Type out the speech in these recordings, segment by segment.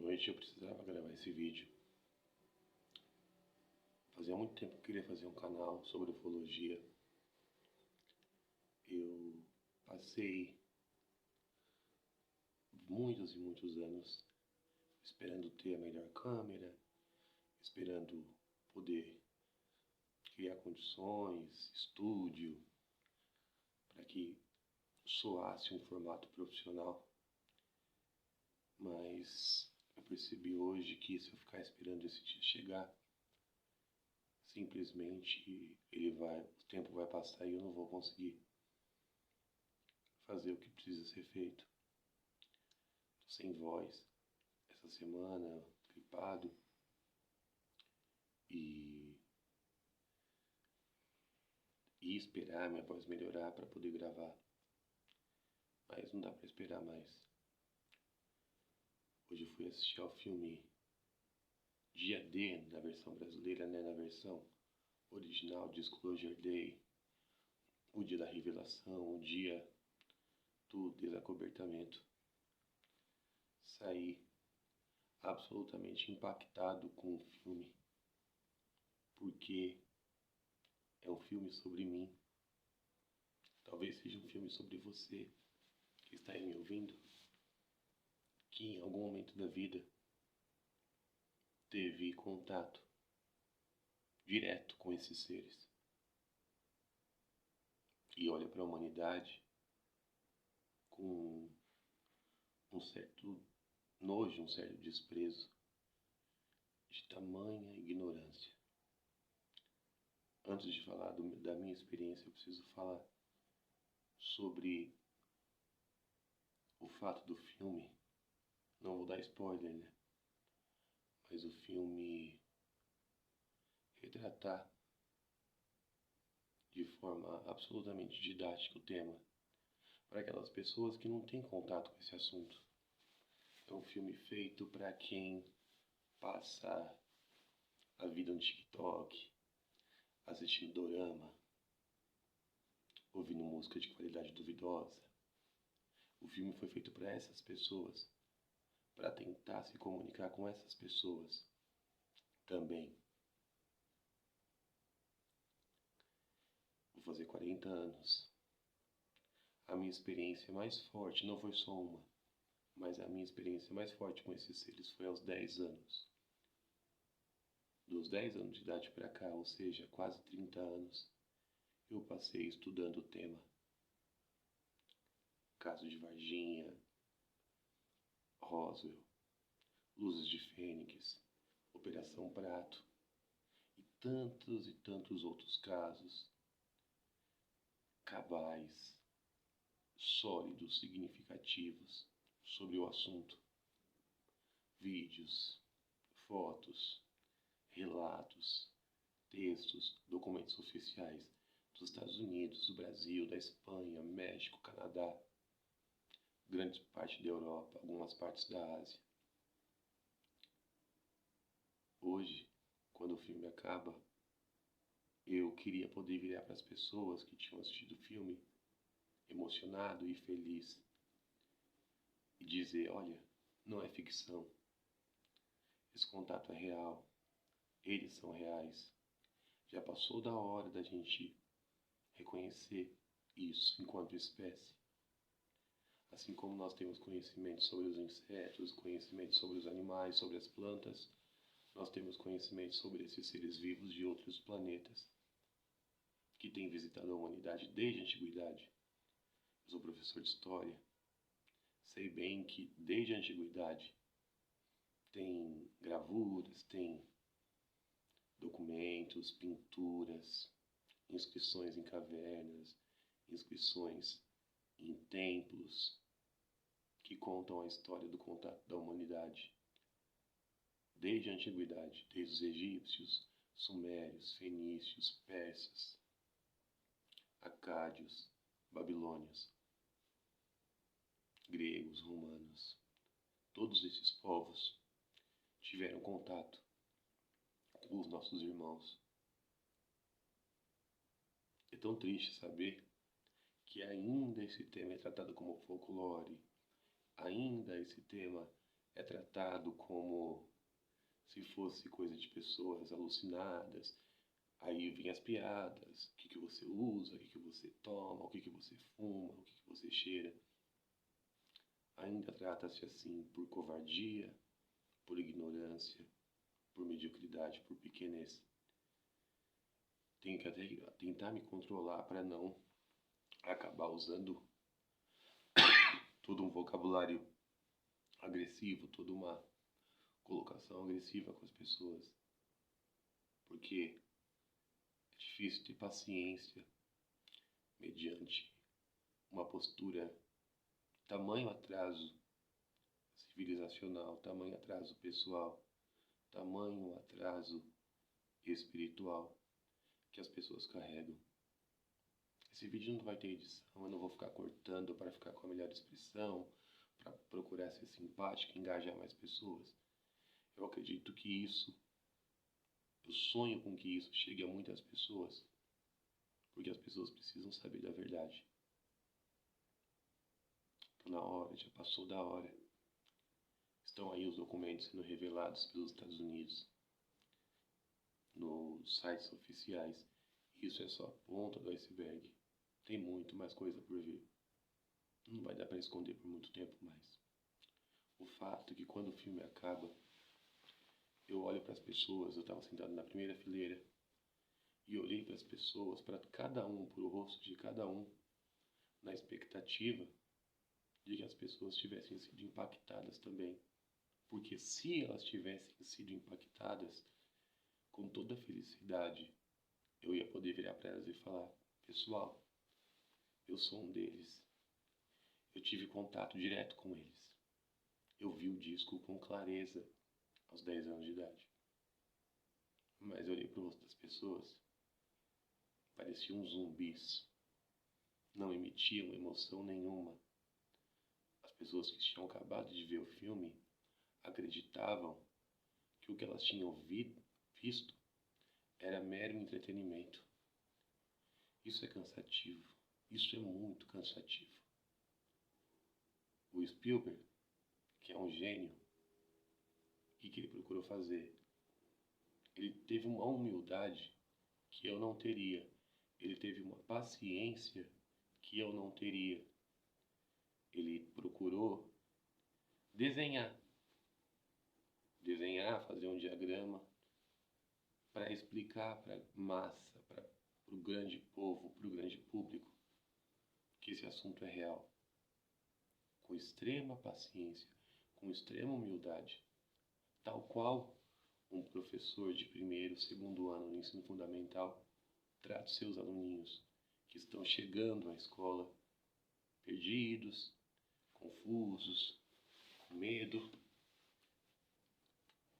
noite eu precisava gravar esse vídeo. Fazia muito tempo que eu queria fazer um canal sobre ufologia. Eu passei muitos e muitos anos esperando ter a melhor câmera, esperando poder criar condições, estúdio, para que soasse um formato profissional. Mas eu percebi hoje que se eu ficar esperando esse dia chegar, simplesmente o tempo vai passar e eu não vou conseguir fazer o que precisa ser feito. Tô sem voz essa semana, gripado, e esperar minha voz melhorar para poder gravar. Mas não dá para esperar mais. Hoje eu fui assistir ao filme Dia D, na versão brasileira, né? Na versão original, Disclosure Day, o dia da revelação, o dia do desacobertamento. Saí absolutamente impactado com o filme, porque é um filme sobre mim. Talvez seja um filme sobre você que está aí me ouvindo, que em algum momento da vida teve contato direto com esses seres e olha para a humanidade com um certo nojo, um certo desprezo de tamanha ignorância. Antes de falar da minha experiência, eu preciso falar sobre o fato do filme. Não vou dar spoiler, né? Mas o filme retratar de forma absolutamente didática o tema para aquelas pessoas que não têm contato com esse assunto. É um filme feito para quem passa a vida no TikTok, assistindo dorama, ouvindo música de qualidade duvidosa. O filme foi feito para essas pessoas, para tentar se comunicar com essas pessoas também. Vou fazer 40 anos. A minha experiência mais forte não foi só uma, mas a minha experiência mais forte com esses seres foi aos 10 anos. Dos 10 anos de idade para cá, ou seja, quase 30 anos, eu passei estudando o tema. Caso de Varginha, Roswell, Luzes de Fênix, Operação Prato e tantos outros casos cabais, sólidos, significativos sobre o assunto. Vídeos, fotos, relatos, textos, documentos oficiais dos Estados Unidos, do Brasil, da Espanha, México, Canadá, grande parte da Europa, algumas partes da Ásia. Hoje, quando o filme acaba, eu queria poder virar para as pessoas que tinham assistido o filme, emocionado e feliz, e dizer: olha, não é ficção. Esse contato é real. Eles são reais. Já passou da hora da gente reconhecer isso enquanto espécie. Assim como nós temos conhecimento sobre os insetos, conhecimento sobre os animais, sobre as plantas, nós temos conhecimento sobre esses seres vivos de outros planetas que têm visitado a humanidade desde a antiguidade. Eu sou professor de história. Sei bem que desde a antiguidade tem gravuras, tem documentos, pinturas, inscrições em cavernas, inscrições em templos que contam a história do contato da humanidade. Desde a antiguidade, desde os egípcios, sumérios, fenícios, persas, acádios, babilônios, gregos, romanos. Todos esses povos tiveram contato com os nossos irmãos. É tão triste saber que ainda esse tema é tratado como folclore, ainda esse tema é tratado como se fosse coisa de pessoas alucinadas. Aí vem as piadas, o que você usa, o que você toma, o que você fuma, o que você cheira. Ainda trata-se assim por covardia, por ignorância, por mediocridade, por pequenez. Tenho que até tentar me controlar para não acabar usando todo um vocabulário agressivo, toda uma colocação agressiva com as pessoas. Porque é difícil ter paciência mediante uma postura, tamanho atraso civilizacional, tamanho atraso pessoal, tamanho atraso espiritual que as pessoas carregam. Esse vídeo não vai ter edição, eu não vou ficar cortando para ficar com a melhor expressão, para procurar ser simpático e engajar mais pessoas. Eu acredito que eu sonho com que isso chegue a muitas pessoas, porque as pessoas precisam saber da verdade. Está na hora, já passou da hora. Estão aí os documentos sendo revelados pelos Estados Unidos nos sites oficiais. Isso é só a ponta do iceberg. Tem muito mais coisa por vir. Não vai dar para esconder por muito tempo mais. O fato é que quando o filme acaba, eu olho para as pessoas, eu estava sentado na primeira fileira, e olhei para as pessoas, para cada um, para o rosto de cada um, na expectativa de que as pessoas tivessem sido impactadas também. Porque se elas tivessem sido impactadas, com toda felicidade, eu ia poder virar para elas e falar: pessoal, eu sou um deles. Eu tive contato direto com eles. Eu vi o disco com clareza aos 10 anos de idade. Mas eu olhei para o rosto das pessoas, pareciam zumbis. Não emitiam emoção nenhuma. As pessoas que tinham acabado de ver o filme acreditavam que o que elas tinham visto era mero entretenimento. Isso é cansativo. Isso é muito cansativo. O Spielberg, que é um gênio, o que ele procurou fazer? Ele teve uma humildade que eu não teria. Ele teve uma paciência que eu não teria. Ele procurou desenhar, fazer um diagrama para explicar para a massa, para o grande povo, para o grande público, que esse assunto é real. Com extrema paciência, com extrema humildade, tal qual um professor de primeiro, segundo ano no ensino fundamental trata os seus aluninhos que estão chegando à escola perdidos, confusos, com medo,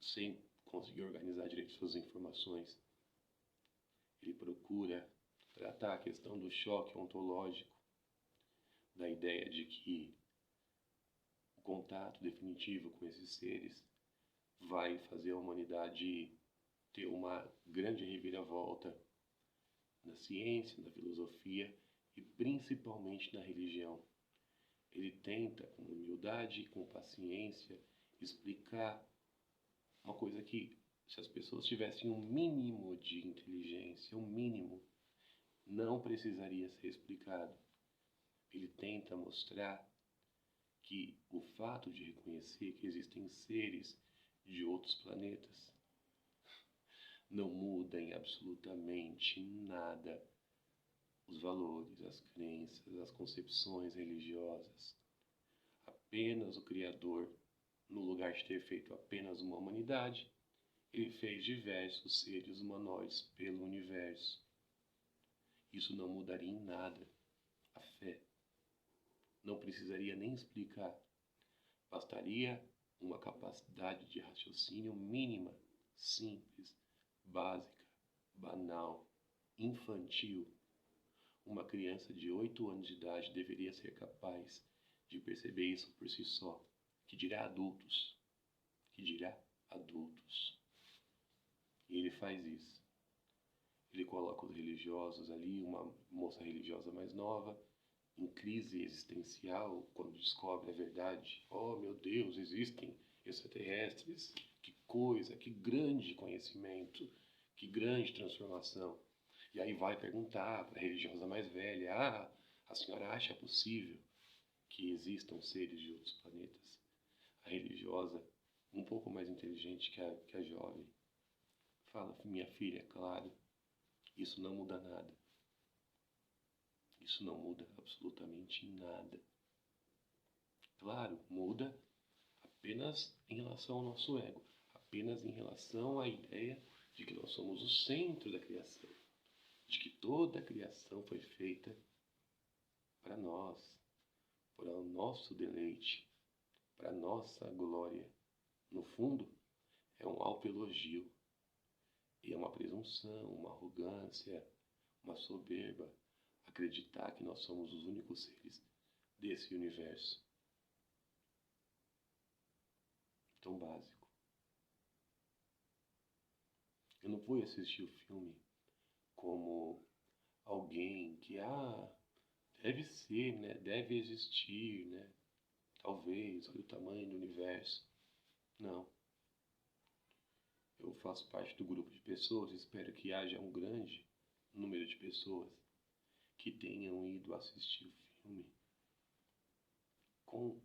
sem conseguir organizar direito suas informações. Ele procura tratar a questão do choque ontológico, da ideia de que o contato definitivo com esses seres vai fazer a humanidade ter uma grande reviravolta na ciência, na filosofia e principalmente na religião. Ele tenta, com humildade e com paciência, explicar uma coisa que, se as pessoas tivessem um mínimo de inteligência, um mínimo, não precisaria ser explicado. Ele tenta mostrar que o fato de reconhecer que existem seres de outros planetas não muda em absolutamente nada os valores, as crenças, as concepções religiosas. Apenas o Criador, no lugar de ter feito apenas uma humanidade, ele fez diversos seres humanoides pelo universo. Isso não mudaria em nada a fé. Não precisaria nem explicar. Bastaria uma capacidade de raciocínio mínima, simples, básica, banal, infantil. Uma criança de 8 anos de idade deveria ser capaz de perceber isso por si só. Que dirá adultos? Que dirá adultos? E ele faz isso. Ele coloca os religiosos ali, uma moça religiosa mais nova, em crise existencial quando descobre a verdade. Oh, meu Deus, existem extraterrestres. Que coisa, que grande conhecimento, que grande transformação. E aí vai perguntar para a religiosa mais velha: ah, a senhora acha possível que existam seres de outros planetas? A religiosa, um pouco mais inteligente que a jovem, fala: minha filha, claro, isso não muda nada. Isso não muda absolutamente nada. Claro, muda apenas em relação ao nosso ego, apenas em relação à ideia de que nós somos o centro da criação, de que toda a criação foi feita para nós, para o nosso deleite, para a nossa glória. No fundo, é um autoelogio e é uma presunção, uma arrogância, uma soberba acreditar que nós somos os únicos seres desse universo tão básico. Eu não fui assistir o filme como alguém que, deve ser, né? Deve existir, né? Talvez, olha o tamanho do universo. Não. Eu faço parte do grupo de pessoas, espero que haja um grande número de pessoas que tenham ido assistir o filme com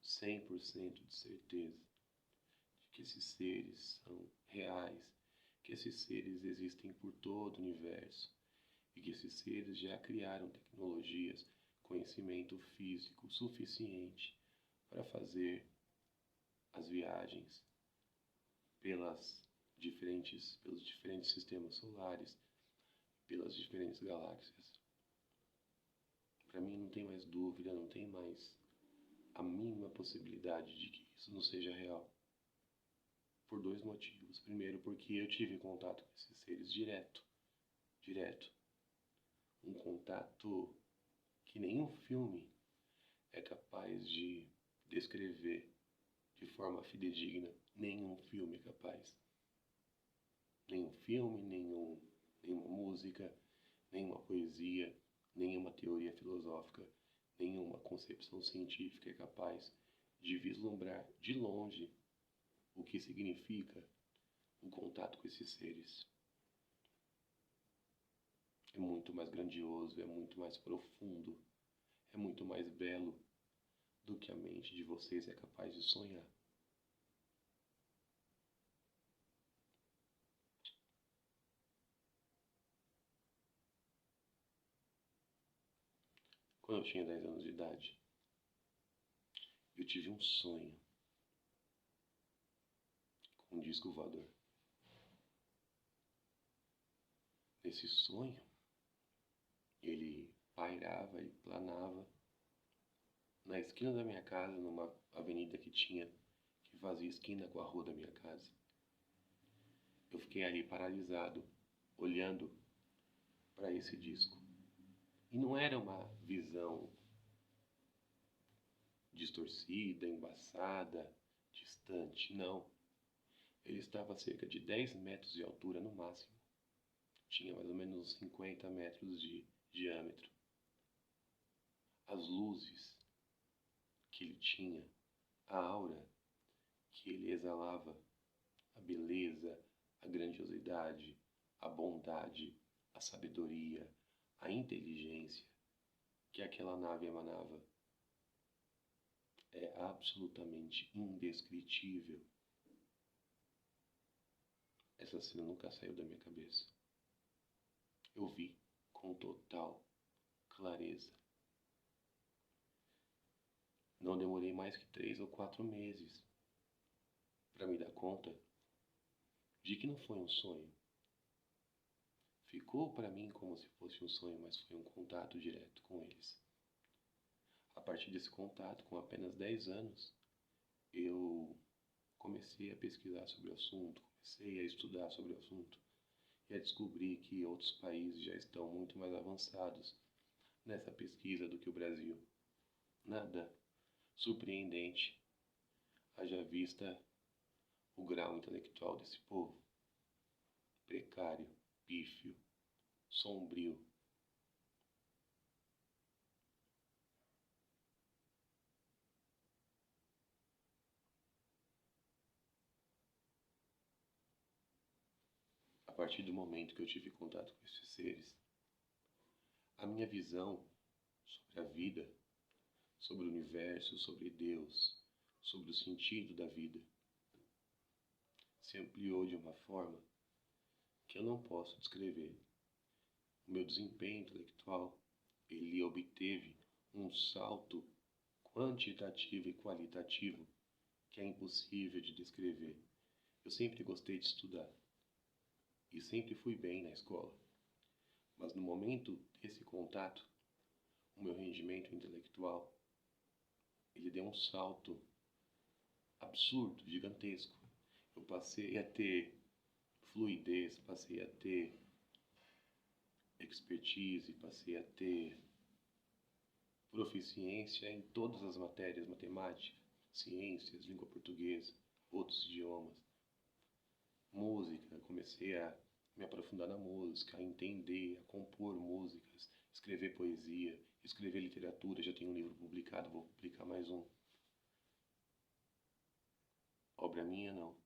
100% de certeza de que esses seres são reais, que esses seres existem por todo o universo e que esses seres já criaram tecnologias, conhecimento físico suficiente para fazer as viagens pelos diferentes sistemas solares, pelas diferentes galáxias. Para mim não tem mais dúvida, não tem mais a mínima possibilidade de que isso não seja real. Por dois motivos. Primeiro, porque eu tive contato com esses seres direto. Um contato que nenhum filme é capaz de descrever de forma fidedigna. Nenhum filme é capaz. Nenhum filme, nenhuma música, nenhuma poesia, nenhuma teoria filosófica, nenhuma concepção científica é capaz de vislumbrar de longe o que significa o contato com esses seres. É muito mais grandioso, é muito mais profundo, é muito mais belo do que a mente de vocês é capaz de sonhar. Quando eu tinha 10 anos de idade, eu tive um sonho com um disco voador. Nesse sonho, ele pairava e planava na esquina da minha casa, numa avenida que fazia esquina com a rua da minha casa. Eu fiquei ali paralisado, olhando para esse disco. E não era uma visão distorcida, embaçada, distante, não. Ele estava a cerca de 10 metros de altura no máximo. Tinha mais ou menos uns 50 metros de diâmetro. As luzes que ele tinha, a aura que ele exalava, a beleza, a grandiosidade, a bondade, a sabedoria, a inteligência que aquela nave emanava é absolutamente indescritível. Essa cena nunca saiu da minha cabeça. Eu vi com total clareza. Não demorei mais que 3 ou 4 meses para me dar conta de que não foi um sonho. Ficou para mim como se fosse um sonho, mas foi um contato direto com eles. A partir desse contato, com apenas 10 anos, eu comecei a pesquisar sobre o assunto, comecei a estudar sobre o assunto e a descobrir que outros países já estão muito mais avançados nessa pesquisa do que o Brasil. Nada surpreendente, haja vista o grau intelectual desse povo. Precário, pífio, sombrio. partir do momento que eu tive contato com esses seres, a minha visão sobre a vida, sobre o universo, sobre Deus, sobre o sentido da vida, se ampliou de uma forma que eu não posso descrever. O meu desempenho intelectual, ele obteve um salto quantitativo e qualitativo que é impossível de descrever. Eu sempre gostei de estudar e sempre fui bem na escola, mas no momento desse contato, o meu rendimento intelectual, ele deu um salto absurdo, gigantesco. Eu passei a ter fluidez, passei a ter expertise, passei a ter proficiência em todas as matérias, matemática, ciências, língua portuguesa, outros idiomas, música. Comecei a me aprofundar na música, a entender, a compor músicas, escrever poesia, escrever literatura. Já tenho um livro publicado, vou publicar mais um. Obra minha não.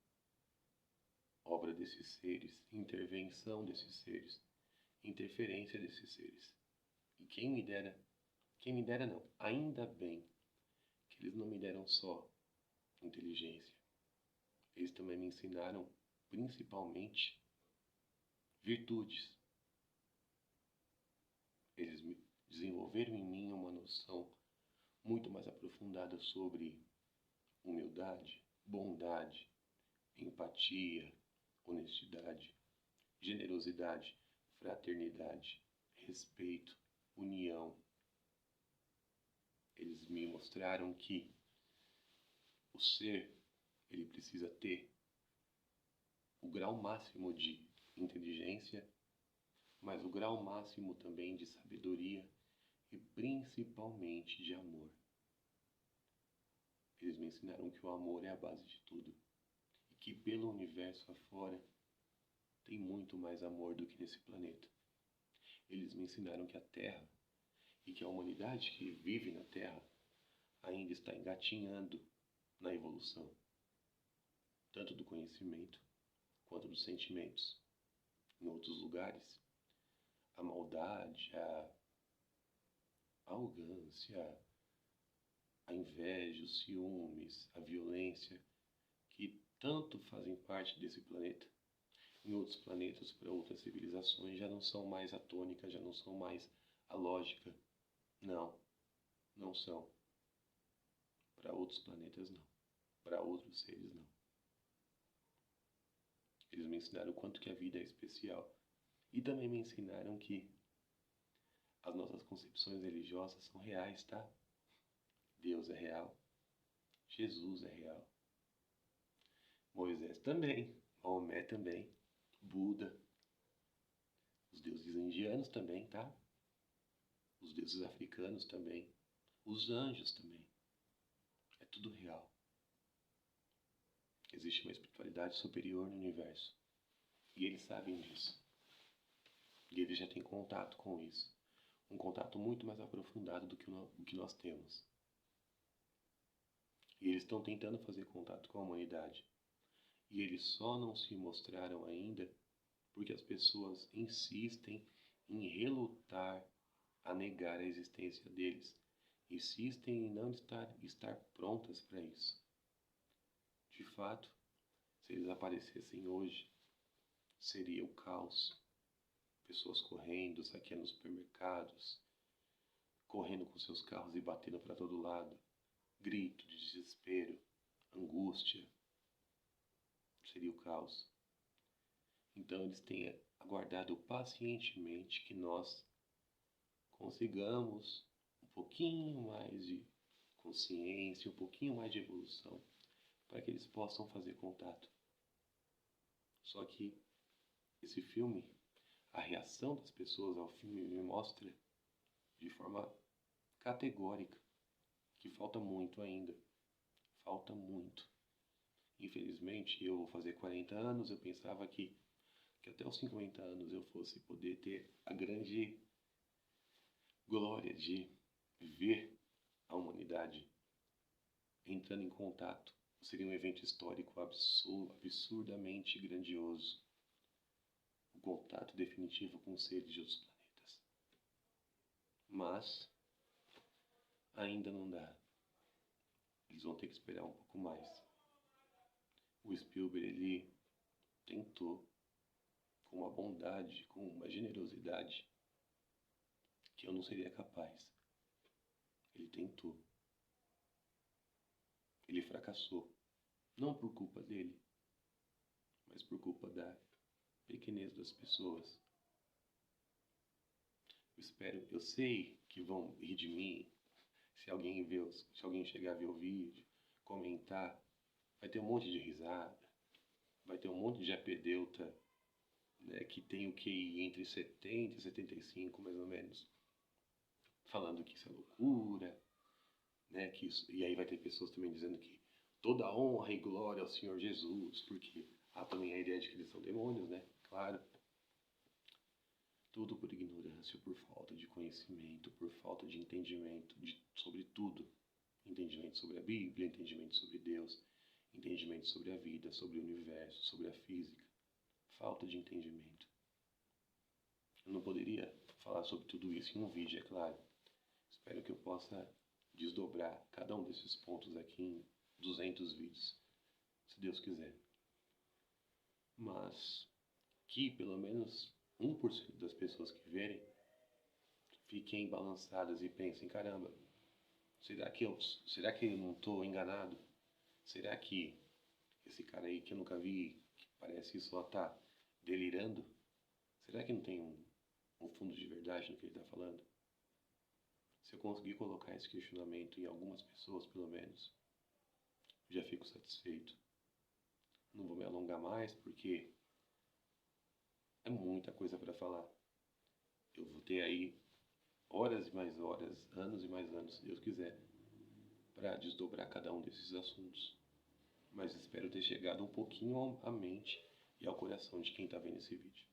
Obra desses seres, intervenção desses seres, interferência desses seres. E quem me dera não, ainda bem que eles não me deram só inteligência. Eles também me ensinaram, principalmente, virtudes. Eles desenvolveram em mim uma noção muito mais aprofundada sobre humildade, bondade, empatia, honestidade, generosidade, fraternidade, respeito, união. Eles me mostraram que o ser, ele precisa ter o grau máximo de inteligência, mas o grau máximo também de sabedoria e principalmente de amor. Eles me ensinaram que o amor é a base de tudo e que pelo universo afora tem muito mais amor do que nesse planeta. Eles me ensinaram que a Terra e que a humanidade que vive na Terra ainda está engatinhando na evolução, tanto do conhecimento quanto dos sentimentos. Em outros lugares, a maldade, a arrogância, a inveja, os ciúmes, a violência, que tanto fazem parte desse planeta, em outros planetas, para outras civilizações, já não são mais a tônica, já não são mais a lógica. Não, não são. Para outros planetas, não. Para outros seres, não. Eles me ensinaram o quanto que a vida é especial. E também me ensinaram que as nossas concepções religiosas são reais, tá? Deus é real. Jesus é real. Moisés também. Maomé também. Buda. Os deuses indianos também, tá? Os deuses africanos também. Os anjos também. É tudo real. Existe uma espiritualidade superior no universo. E eles sabem disso. E eles já têm contato com isso. Um contato muito mais aprofundado do que nós temos. E eles estão tentando fazer contato com a humanidade. E eles só não se mostraram ainda porque as pessoas insistem em relutar a negar a existência deles. Insistem em não estar prontas para isso. De fato, se eles aparecessem hoje, seria o caos. Pessoas correndo, saqueando supermercados, correndo com seus carros e batendo para todo lado. Grito de desespero, angústia. Seria o caos. Então eles têm aguardado pacientemente que nós consigamos um pouquinho mais de consciência, um pouquinho mais de evolução, para que eles possam fazer contato. Só que esse filme, a reação das pessoas ao filme me mostra de forma categórica que falta muito ainda. Falta muito. Infelizmente, eu vou fazer 40 anos, eu pensava que até os 50 anos eu fosse poder ter a grande glória de ver a humanidade entrando em contato. Seria um evento histórico absurdamente grandioso. contato definitivo com seres de outros planetas. Mas ainda não dá. Eles vão ter que esperar um pouco mais. O Spielberg, ele tentou, com uma bondade, com uma generosidade, que eu não seria capaz. Ele tentou. Ele fracassou. Não por culpa dele, mas por culpa da pequenez das pessoas. Eu sei que vão rir de mim. Se alguém chegar a ver o vídeo, comentar, vai ter um monte de risada, vai ter um monte de apedeuta, né, que tem o QI entre 70 e 75, mais ou menos, falando que isso é loucura, né, e aí vai ter pessoas também dizendo que toda honra e glória ao Senhor Jesus, porque há também a ideia de que eles são demônios, né, claro. Tudo por ignorância, por falta de conhecimento, por falta de entendimento sobre tudo. Entendimento sobre a Bíblia, entendimento sobre Deus, entendimento sobre a vida, sobre o universo, sobre a física. Falta de entendimento. Eu não poderia falar sobre tudo isso em um vídeo, é claro. Espero que eu possa desdobrar cada um desses pontos aqui em 200 vídeos, se Deus quiser. Mas que pelo menos 1% das pessoas que verem fiquem balançadas e pensem, caramba, será que eu não estou enganado? Será que esse cara aí que eu nunca vi, que parece só tá delirando, será que não tem um fundo de verdade no que ele está falando? Se eu conseguir colocar esse questionamento em algumas pessoas, pelo menos, já fico satisfeito. Não vou me alongar mais, porque é muita coisa para falar. Eu vou ter aí horas e mais horas, anos e mais anos, se Deus quiser, para desdobrar cada um desses assuntos. Mas espero ter chegado um pouquinho à mente e ao coração de quem está vendo esse vídeo.